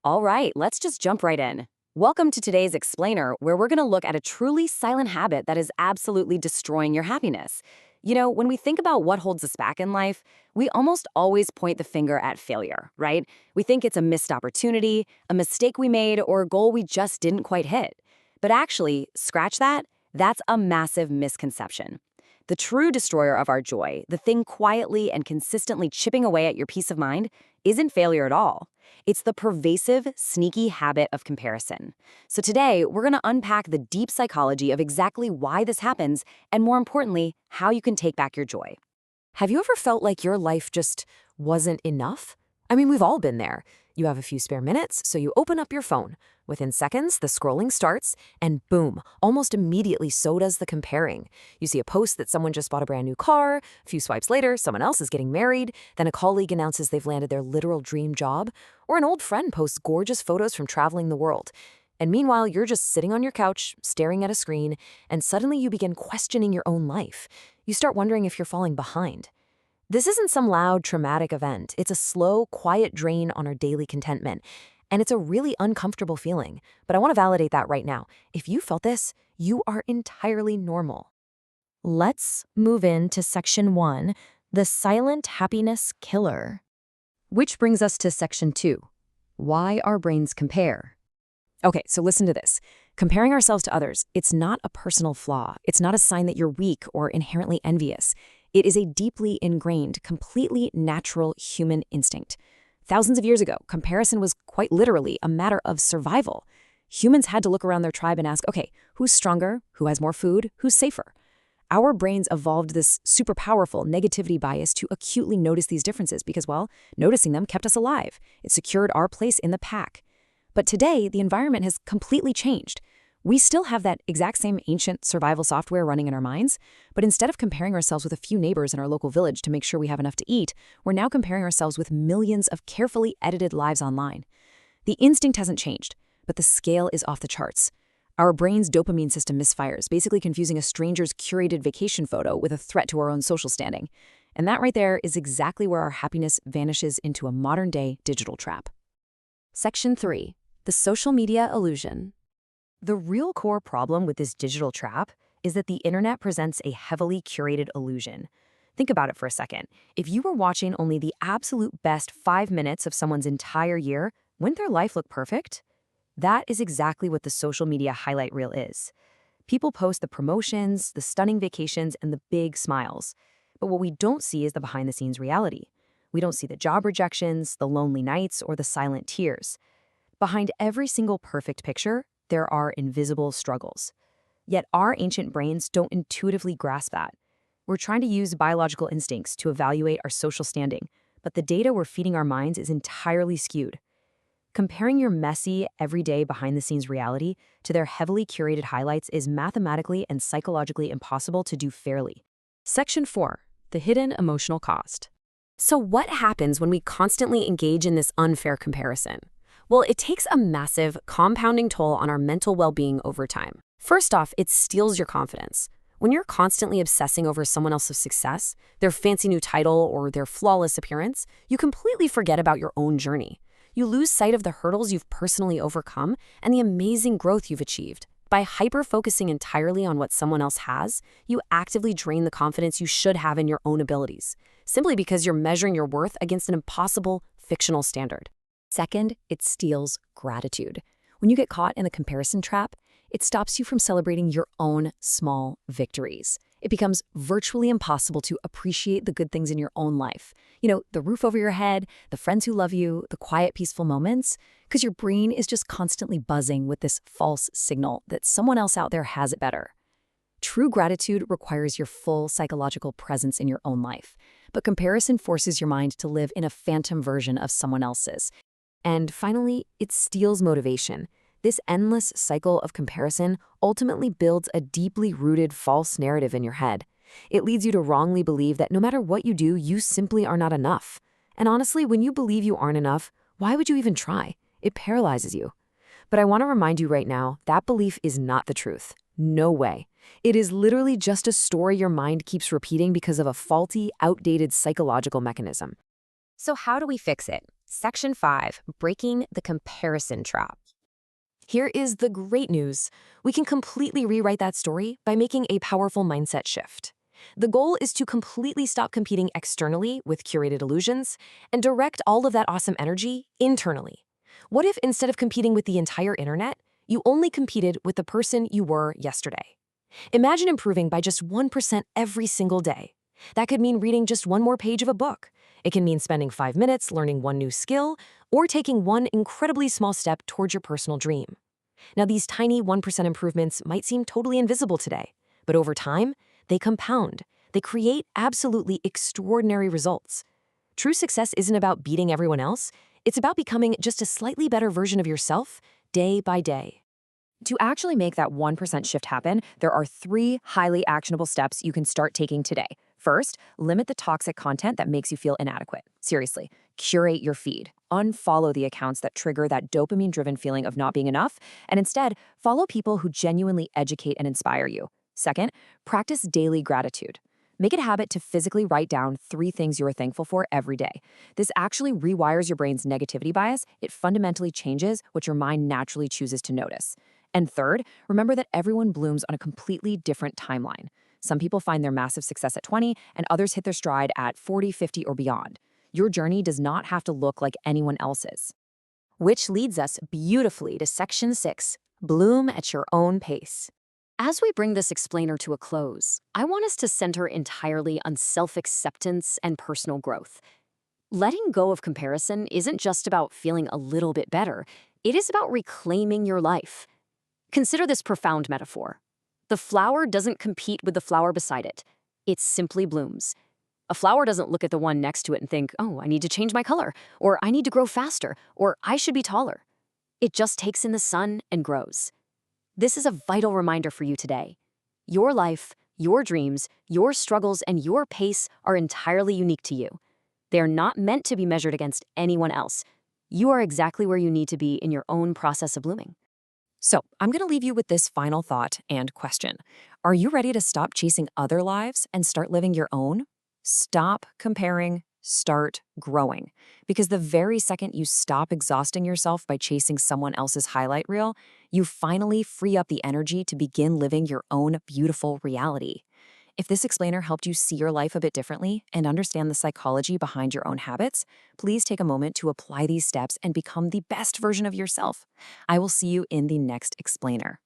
All right, let's just jump right in. Welcome to today's explainer, where we're going to look at a truly silent habit that is absolutely destroying your happiness. When we think about what holds us back in life, we almost always point the finger at failure, right? We think it's a missed opportunity, a mistake we made, or a goal we just didn't quite hit. But actually, scratch that, that's a massive misconception. The true destroyer of our joy, the thing quietly and consistently chipping away at your peace of mind, isn't failure at all. It's the pervasive, sneaky habit of comparison. So today, we're going to unpack the deep psychology of exactly why this happens, and more importantly, how you can take back your joy. Have you ever felt like your life just wasn't enough? I mean, we've all been there. You have a few spare minutes, so you open up your phone. Within seconds, the scrolling starts, and boom, almost immediately so does the comparing. You see a post that someone just bought a brand new car, a few swipes later, someone else is getting married, then a colleague announces they've landed their literal dream job, or an old friend posts gorgeous photos from traveling the world. And meanwhile, you're just sitting on your couch, staring at a screen, and suddenly you begin questioning your own life. You start wondering if you're falling behind. This isn't some loud, traumatic event. It's a slow, quiet drain on our daily contentment. And it's a really uncomfortable feeling. But I want to validate that right now. If you felt this, you are entirely normal. Let's move into section 1, the silent happiness killer. Which brings us to section 2, why our brains compare. Okay, so listen to this. Comparing ourselves to others, it's not a personal flaw. It's not a sign that you're weak or inherently envious. It is a deeply ingrained, completely natural human instinct. Thousands of years ago, comparison was quite literally a matter of survival. Humans had to look around their tribe and ask, okay, who's stronger, who has more food, who's safer? Our brains evolved this super powerful negativity bias to acutely notice these differences because, well, noticing them kept us alive. It secured our place in the pack. But today, the environment has completely changed. We still have that exact same ancient survival software running in our minds, but instead of comparing ourselves with a few neighbors in our local village to make sure we have enough to eat, we're now comparing ourselves with millions of carefully edited lives online. The instinct hasn't changed, but the scale is off the charts. Our brain's dopamine system misfires, basically confusing a stranger's curated vacation photo with a threat to our own social standing. And that right there is exactly where our happiness vanishes into a modern-day digital trap. Section 3. The social media illusion. The real core problem with this digital trap is that the internet presents a heavily curated illusion. Think about it for a second. If you were watching only the absolute best 5 minutes of someone's entire year, wouldn't their life look perfect? That is exactly what the social media highlight reel is. People post the promotions, the stunning vacations, and the big smiles. But what we don't see is the behind-the-scenes reality. We don't see the job rejections, the lonely nights, or the silent tears. Behind every single perfect picture, there are invisible struggles. Yet our ancient brains don't intuitively grasp that. We're trying to use biological instincts to evaluate our social standing, but the data we're feeding our minds is entirely skewed. Comparing your messy, everyday behind-the-scenes reality to their heavily curated highlights is mathematically and psychologically impossible to do fairly. Section 4. The hidden emotional cost. So what happens when we constantly engage in this unfair comparison? Well, it takes a massive, compounding toll on our mental well-being over time. First off, it steals your confidence. When you're constantly obsessing over someone else's success, their fancy new title, or their flawless appearance, you completely forget about your own journey. You lose sight of the hurdles you've personally overcome and the amazing growth you've achieved. By hyper-focusing entirely on what someone else has, you actively drain the confidence you should have in your own abilities, simply because you're measuring your worth against an impossible, fictional standard. Second, it steals gratitude. When you get caught in the comparison trap, it stops you from celebrating your own small victories. It becomes virtually impossible to appreciate the good things in your own life. The roof over your head, the friends who love you, the quiet, peaceful moments, because your brain is just constantly buzzing with this false signal that someone else out there has it better. True gratitude requires your full psychological presence in your own life, but comparison forces your mind to live in a phantom version of someone else's. And finally, it steals motivation. This endless cycle of comparison ultimately builds a deeply rooted false narrative in your head. It leads you to wrongly believe that no matter what you do, you simply are not enough. And honestly, when you believe you aren't enough, why would you even try? It paralyzes you. But I want to remind you right now, that belief is not the truth. No way. It is literally just a story your mind keeps repeating because of a faulty, outdated psychological mechanism. So how do we fix it? Section 5, Breaking the Comparison Trap. Here is the great news. We can completely rewrite that story by making a powerful mindset shift. The goal is to completely stop competing externally with curated illusions and direct all of that awesome energy internally. What if instead of competing with the entire internet, you only competed with the person you were yesterday? Imagine improving by just 1% every single day. That could mean reading just one more page of a book. It can mean spending 5 minutes learning one new skill or taking one incredibly small step towards your personal dream. Now, these tiny 1% improvements might seem totally invisible today, but over time, they compound. They create absolutely extraordinary results. True success isn't about beating everyone else. It's about becoming just a slightly better version of yourself day by day. To actually make that 1% shift happen, there are 3 highly actionable steps you can start taking today. First, limit the toxic content that makes you feel inadequate. Seriously, curate your feed. Unfollow the accounts that trigger that dopamine-driven feeling of not being enough, and instead, follow people who genuinely educate and inspire you. Second, practice daily gratitude. Make it a habit to physically write down 3 things you are thankful for every day. This actually rewires your brain's negativity bias. It fundamentally changes what your mind naturally chooses to notice. And third, remember that everyone blooms on a completely different timeline. Some people find their massive success at 20, and others hit their stride at 40, 50, or beyond. Your journey does not have to look like anyone else's. Which leads us beautifully to Section 6, Bloom at Your Own Pace. As we bring this explainer to a close, I want us to center entirely on self-acceptance and personal growth. Letting go of comparison isn't just about feeling a little bit better. It is about reclaiming your life. Consider this profound metaphor. The flower doesn't compete with the flower beside it. It simply blooms. A flower doesn't look at the one next to it and think, oh, I need to change my color, or I need to grow faster, or I should be taller. It just takes in the sun and grows. This is a vital reminder for you today. Your life, your dreams, your struggles, and your pace are entirely unique to you. They are not meant to be measured against anyone else. You are exactly where you need to be in your own process of blooming. So, I'm going to leave you with this final thought and question. Are you ready to stop chasing other lives and start living your own? Stop comparing, start growing. Because the very second you stop exhausting yourself by chasing someone else's highlight reel, you finally free up the energy to begin living your own beautiful reality. If this explainer helped you see your life a bit differently and understand the psychology behind your own habits, please take a moment to apply these steps and become the best version of yourself. I will see you in the next explainer.